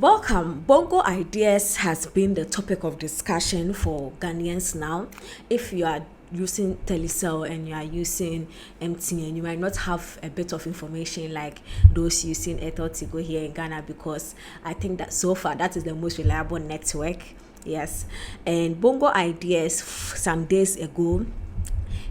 Welcome. Bongo Ideas has been the topic of discussion for Ghanaians now. If you are using Telecel and you are using MTN, you might not have a bit of information like those using Airtel Tigo here in Ghana, because I think that so far that is the most reliable network. Yes. And Bongo Ideas some days ago,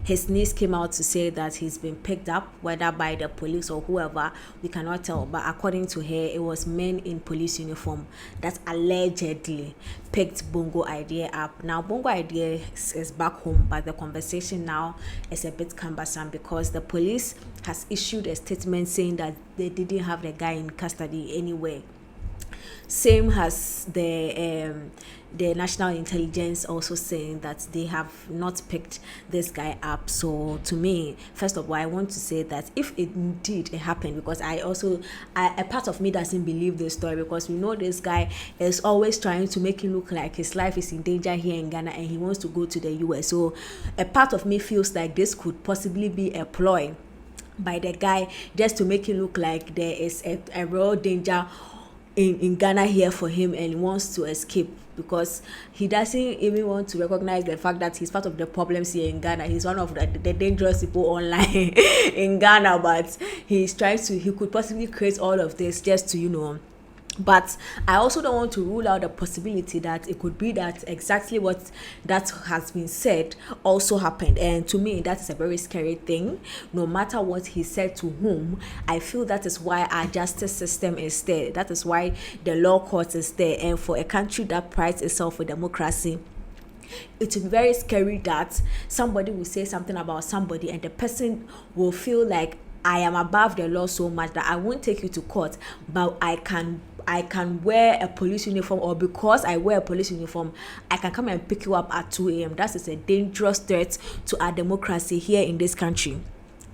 his niece came out to say that he's been picked up, whether by the police or whoever, we cannot tell. But according to her, it was men in police uniform that allegedly picked Bongo Idea up. Now, Bongo Idea is back home, but the conversation now is a bit cumbersome because the police has issued a statement saying that they didn't have the guy in custody anywhere. Same as the national intelligence also saying that they have not picked this guy up. So to me, first of all, I want to say that if it indeed it happened, because a part of me doesn't believe this story, because we know this guy is always trying to make it look like his life is in danger here in Ghana and he wants to go to the US. So a part of me feels like this could possibly be a ploy by the guy just to make it look like there is a real danger in Ghana here for him, and he wants to escape because he doesn't even want to recognize the fact that he's part of the problems here in Ghana. He's one of the dangerous people online in Ghana, but he could possibly create all of this just to, but I also don't want to rule out the possibility that it could be that exactly what that has been said also happened. And to me, that is a very scary thing. No matter what he said to whom, I feel that is why our justice system is there. That is why the law court is there. And for a country that prides itself with democracy, it will be very scary that somebody will say something about somebody and the person will feel like, I am above the law so much that I won't take you to court, but I can wear a police uniform, or because I wear a police uniform, I can come and pick you up at 2 a.m. That is a dangerous threat to our democracy here in this country.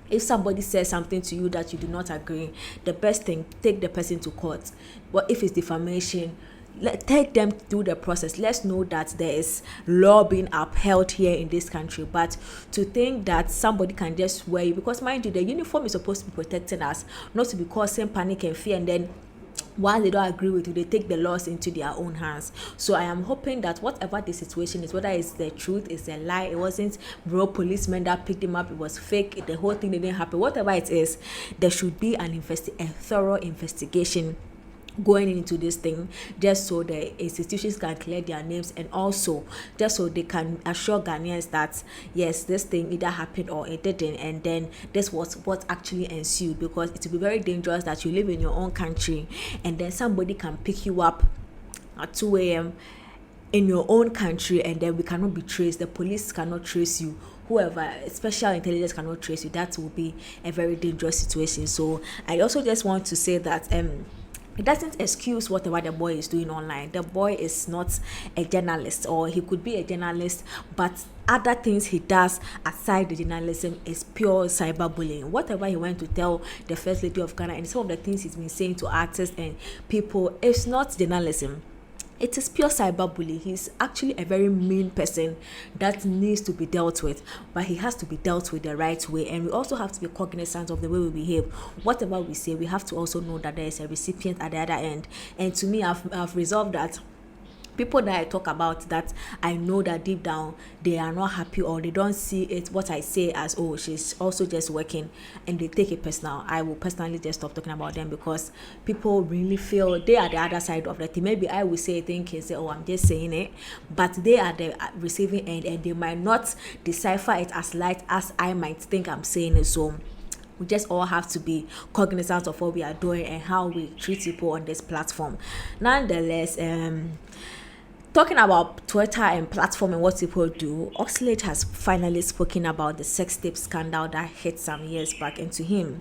If somebody says something to you that you do not agree, the best thing, take the person to court. But if it's defamation, take them through the process. Let's know that there is law being upheld here in this country. But to think that somebody can just wear you, because mind you, the uniform is supposed to be protecting us, not to be causing panic and fear, and then while they don't agree with you, they take the laws into their own hands. So I am hoping that whatever the situation is, whether it's the truth, it's a lie, it wasn't real policemen that picked him up, it was fake, the whole thing didn't happen, whatever it is, there should be a thorough investigation going into this thing, just so the institutions can clear their names, and also just so they can assure Ghanaians that yes, this thing either happened or it didn't, and then this was what actually ensued. Because it will be very dangerous that you live in your own country and then somebody can pick you up at 2 a.m. in your own country, and then we cannot be traced, the police cannot trace you, whoever, special intelligence cannot trace you. That will be a very dangerous situation. So I also just want to say that it doesn't excuse whatever the boy is doing online. The boy is not a journalist, or he could be a journalist, but other things he does aside the journalism is pure cyberbullying. Whatever he went to tell the First Lady of Ghana and some of the things he's been saying to artists and people, it's not journalism. It is pure cyberbullying. He's actually a very mean person that needs to be dealt with, but he has to be dealt with the right way. And we also have to be cognizant of the way we behave. Whatever we say, we have to also know that there is a recipient at the other end. And to me, I've resolved that people that I talk about, that I know that deep down they are not happy, or they don't see it what I say as, oh, she's also just working, and they take it personal, I will personally just stop talking about them, because people really feel they are the other side of the thing. Maybe I will say a thing and say, oh, I'm just saying it, but they are the receiving end, and they might not decipher it as light as I might think I'm saying it. So we just all have to be cognizant of what we are doing and how we treat people on this platform. Nonetheless, talking about Twitter and platform and what people do, Oxlade has finally spoken about the sex tape scandal that hit some years back. And to him,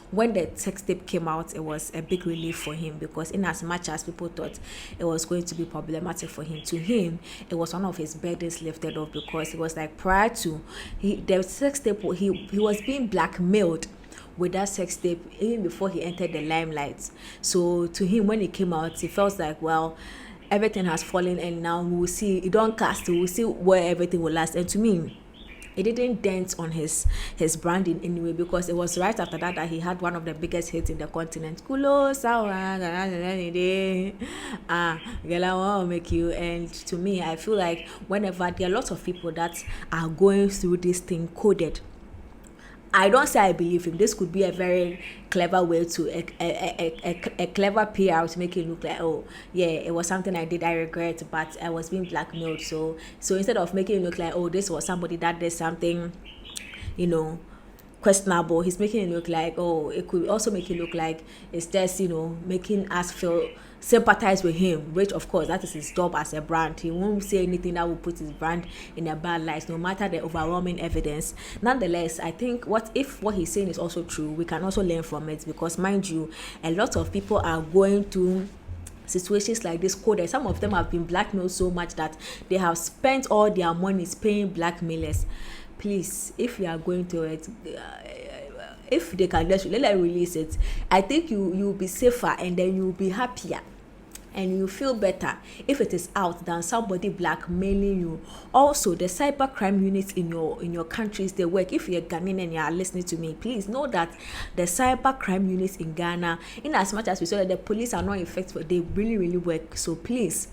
when the sex tape came out, it was a big relief for him, because in as much as people thought it was going to be problematic for him, to him, it was one of his burdens lifted off, because it was like prior to the sex tape, he was being blackmailed with that sex tape even before he entered the limelight. So to him, when it came out, he felt like, well, everything has fallen, and now we will see it don't cast, we will see where everything will last. And to me, it didn't dent on his brand in any way, because it was right after that he had one of the biggest hits in the continent. Kulo sawa girl, I want to make you. And to me, I feel like whenever there are lots of people that are going through this thing coded, I don't say I believe him. This could be a very clever way to a clever PR to make it look like, oh yeah, it was something I did, I regret, but I was being blackmailed. So instead of making it look like, oh, this was somebody that did something, you know, questionable, he's making it look like, oh, it could also make it look like it's just, you know, making us feel sympathize with him, which of course that is his job as a brand. He won't say anything that will put his brand in a bad light, no matter the overwhelming evidence. Nonetheless, I think what he's saying is also true, we can also learn from it, because mind you, a lot of people are going to situations like this coded. Some of them have been blackmailed so much that they have spent all their money paying blackmailers. Please, if you are going to it, if they can just let them release it, I think you'll be safer, and then you'll be happier and you feel better if it is out than somebody blackmailing you. Also, the cybercrime units in your countries, they work. If you're Ghanaian and you are listening to me, please know that the cybercrime units in Ghana, in as much as we saw that the police are not effective, they really, really work. So please,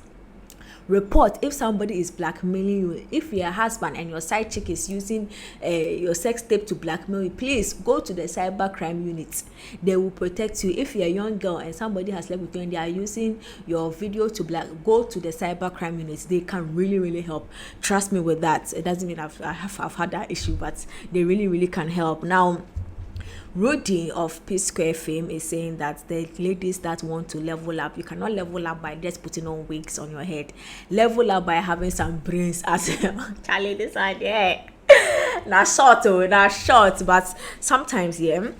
report if somebody is blackmailing you. If your husband and your side chick is using your sex tape to blackmail you, please go to the cybercrime unit. They will protect you. If you're a young girl and somebody has slept with you and they are using your video to go to the cybercrime unit. They can really, really help. Trust me with that. It doesn't mean I've had that issue, but they really, really can help. Now, Rudy of P Square fame is saying that the ladies that want to level up, you cannot level up by just putting on wigs on your head. Level up by having some brains as well. Charlie, this one, yeah. Not short, but sometimes, yeah,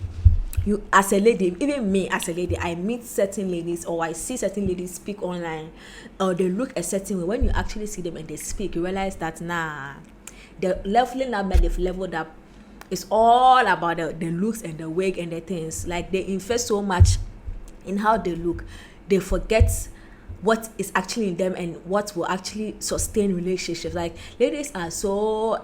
you as a lady, even me as a lady, I meet certain ladies or I see certain ladies speak online, or they look a certain way. When you actually see them and they speak, you realize that the leveling up that they've leveled up, it's all about the looks and the wig and the things. Like, they invest so much in how they look, they forget what is actually in them and what will actually sustain relationships. Like, ladies are so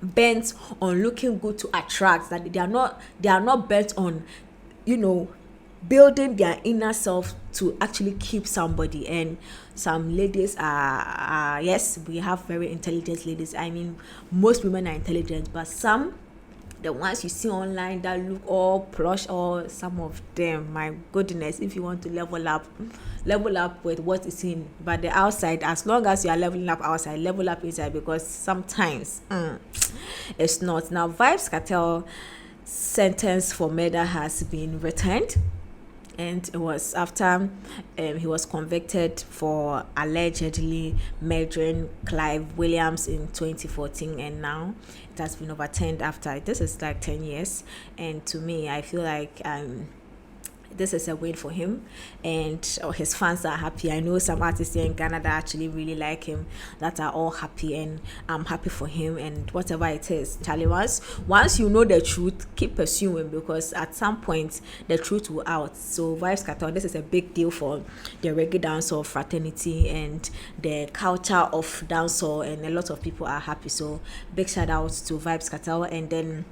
bent on looking good to attract that they are not bent on, you know, building their inner self to actually keep somebody. And some ladies are yes, we have very intelligent ladies. I mean, most women are intelligent, but some, the ones you see online that look all plush, or some of them, my goodness, if you want to level up with what is in, but the outside, as long as you are leveling up outside, level up inside, because sometimes it's not. Now, Vybz Kartel sentence for murder has been returned, and it was after he was convicted for allegedly murdering Clive Williams in 2014, and now it has been overturned after. This is like 10 years, and to me, I feel like this is a win for him, and his fans are happy. I know some artists here in Ghana that actually really like him, that are all happy, and I'm happy for him. And whatever it is, Charlie, once you know the truth, keep pursuing, because at some point the truth will out. So Vybz Kartel, this is a big deal for the reggae dancehall fraternity and the culture of dancehall, and a lot of people are happy. So big shout out to Vybz Kartel. And then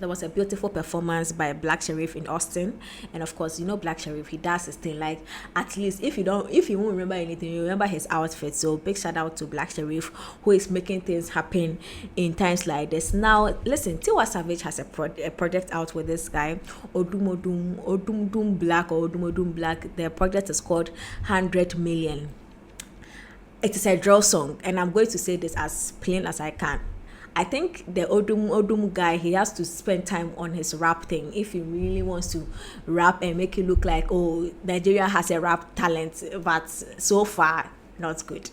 there was a beautiful performance by Black Sherif in Austin, and of course, you know, Black Sherif, he does his thing. Like, at least if you won't remember anything, you remember his outfit. So big shout out to Black Sherif, who is making things happen in times like this. Now, listen, Tiwa Savage has a project out with this guy, Odum Black. The project is called 100 Million. It is a drill song, and I'm going to say this as plain as I can. I think the Odum guy, he has to spend time on his rap thing if he really wants to rap and make it look like, oh, Nigeria has a rap talent, but so far not good.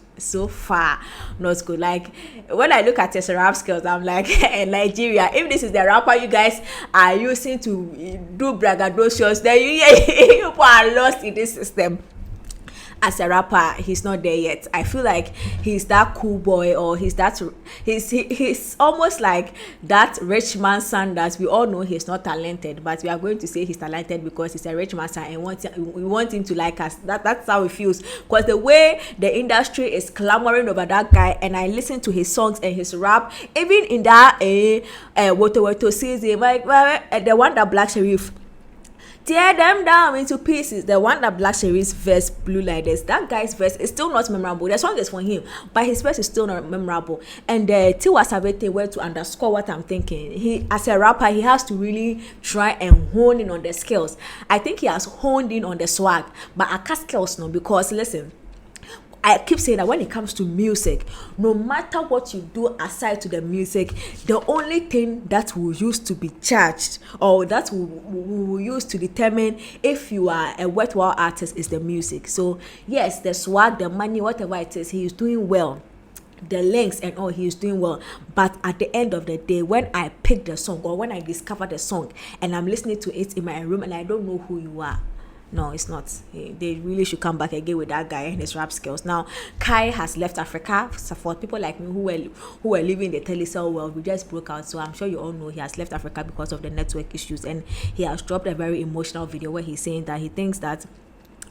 Like, when I look at his rap skills, I'm like, Nigeria, if this is the rapper you guys are using to do braggadocios, then you people are lost in this system. as a rapper, he's not there yet. I feel like he's that cool boy, or he's almost like that rich man's son that we all know he's not talented, but we are going to say he's talented because he's a rich man's son and we want him to like us. That's how it feels, because the way the industry is clamoring over that guy, and I listen to his songs and his rap, even in that Woto season, like the one that Black Sherif tear them down into pieces. The one that Black Sherif's verse blew like this. That guy's verse is still not memorable. The song is for him, but his verse is still not memorable. And Tiwa Savete went to underscore what I'm thinking. He, as a rapper, he has to really try and hone in on the skills. I think he has honed in on the swag, but I can't skills no, because listen, I keep saying that when it comes to music, no matter what you do aside to the music, the only thing that will use to be charged, or that will use to determine if you are a worthwhile artist, is the music. So yes, the swag, the money, whatever it is, he is doing well. The links and all, he is doing well. But at the end of the day, when I pick the song, or when I discover the song and I'm listening to it in my room and I don't know who you are, no, it's not. They really should come back again with that guy and his rap skills. Now, Kai has left Africa. So for people like me who were living the telecell world, we just broke out. So I'm sure you all know he has left Africa because of the network issues, and he has dropped a very emotional video where he's saying that he thinks that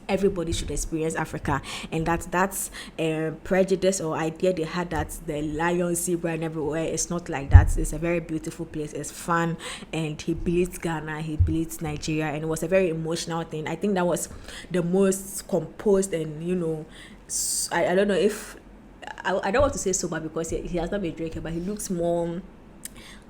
everybody should experience Africa, and that's a prejudice or idea they had, that the lion, zebra and everywhere. It's not like that. It's a very beautiful place, it's fun, and he bleeds Ghana, he bleeds Nigeria, and it was a very emotional thing. I think that was the most composed, and I don't know if I don't want to say sober, because he has not been drinking, but he looks more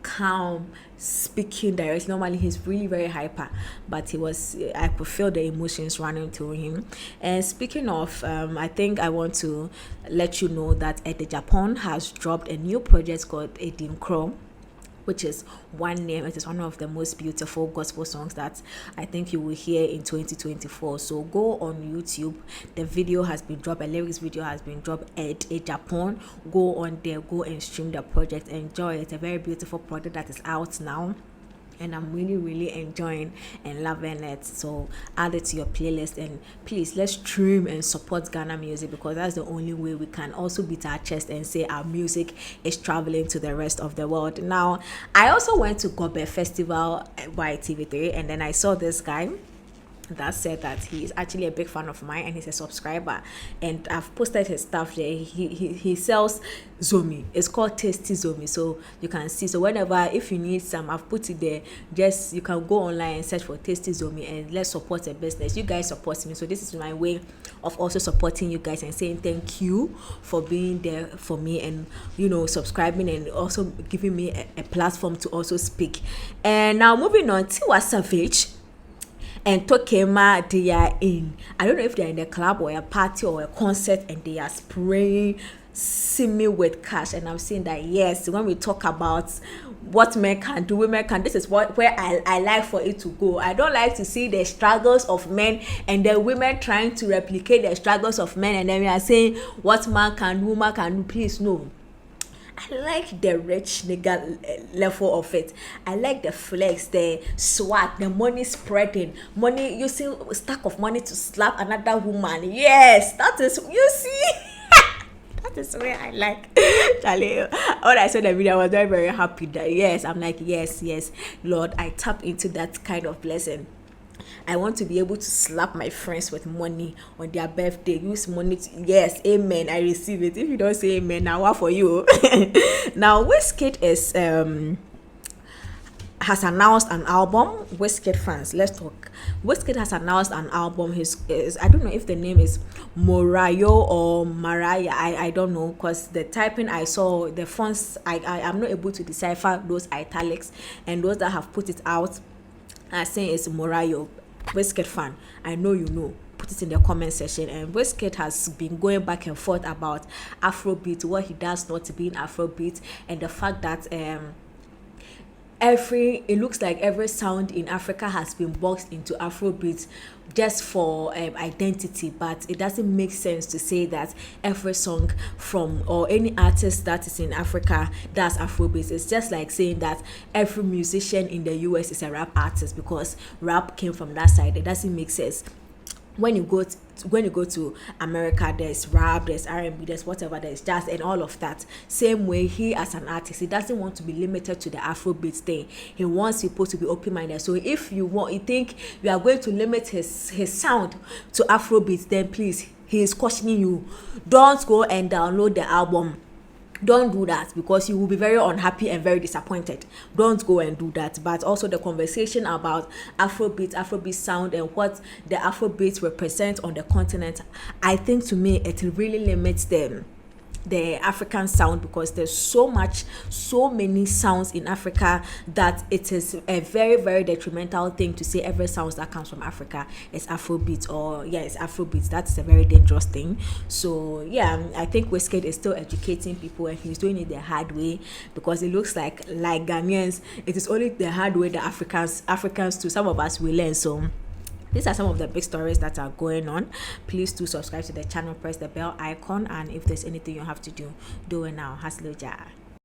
calm, speaking directly. Normally he's really very hyper, but I could feel the emotions running through him. And speaking of, I think I want to let you know that Ede Japan has dropped a new project called Edim Crow, which is one name. It is one of the most beautiful gospel songs that I think you will hear in 2024. So go on YouTube. The video has been dropped. A lyrics video has been dropped at Japan. Go on there. Go and stream the project. Enjoy it. It's a very beautiful project that is out now, and I'm really enjoying and loving it. So add it to your playlist, and please, let's stream and support Ghana music, because that's the only way we can also beat our chest and say our music is traveling to the rest of the world. Now, I also went to Gobe Festival by TV3, and then I saw this guy that said that he is actually a big fan of mine and he's a subscriber, and I've posted his stuff there. He sells Zomi. It's called Tasty Zomi, so you can see. So whenever, if you need some, I've put it there. Just you can go online and search for Tasty Zomi, and let's support a business. You guys support me, so this is my way of also supporting you guys and saying thank you for being there for me, and subscribing, and also giving me a platform to also speak. And now moving on, Tiwa Savage and Tokema, they are in, I don't know if they're in a club or a party or a concert, and they are spraying simi with cash. And I'm saying that yes, when we talk about what men can do, women can, this is where I like for it to go. I don't like to see the struggles of men and the women trying to replicate the struggles of men, and then we are saying what man can do, woman can do. Please, no. I like the rich nigga level of it. I like the flex, the swag, the money spreading, money using stack of money to slap another woman. Yes, that is, you see. That is where I like. Charlie, when I saw the video, I was very happy that yes, I'm like yes, Lord, I tap into that kind of blessing. I want to be able to slap my friends with money on their birthday. Use money to, yes, amen. I receive it. If you don't say amen, now what for you? Now, Wizkid has announced an album. Wizkid fans, let's talk. Wizkid has announced an album. His I don't know if the name is Morayo or Mariah. I don't know, because the typing I saw, the fonts, I am not able to decipher those italics, and those that have put it out are saying it's Morayo. Wizkid fan, I know you know. Put it in the comment section. And Wizkid has been going back and forth about Afrobeat, what he does not be in Afrobeat, and the fact that it looks like every sound in Africa has been boxed into Afrobeat just for identity, but it doesn't make sense to say that every song from or any artist that is in Africa does Afrobeat. It's just like saying that every musician in the US is a rap artist because rap came from that side. It doesn't make sense. when you go to America, there's rap, there's R&B, there's whatever, there's jazz and all of that. Same way, he as an artist, he doesn't want to be limited to the Afrobeat thing. He wants people to be open-minded. So if you think you are going to limit his sound to Afrobeat, then please, he is cautioning you, don't go and download the album. Don't do that, because you will be very unhappy and very disappointed. Don't go and do that. But also the conversation about Afrobeat sound and what the Afrobeats represent on the continent, I think to me it really limits the African sound, because there's so many sounds in Africa that it is a very, very detrimental thing to say every sound that comes from Africa is Afrobeat, or it's Afrobeat. That's a very dangerous thing. So yeah, I think Wizkid is still educating people, and he's doing it the hard way, because it looks like Ghanaians, it is only the hard way that Africans too, some of us will learn. So these are some of the big stories that are going on. Please do subscribe to the channel, press the bell icon, and if there's anything you have to do, do it now. Hasloja.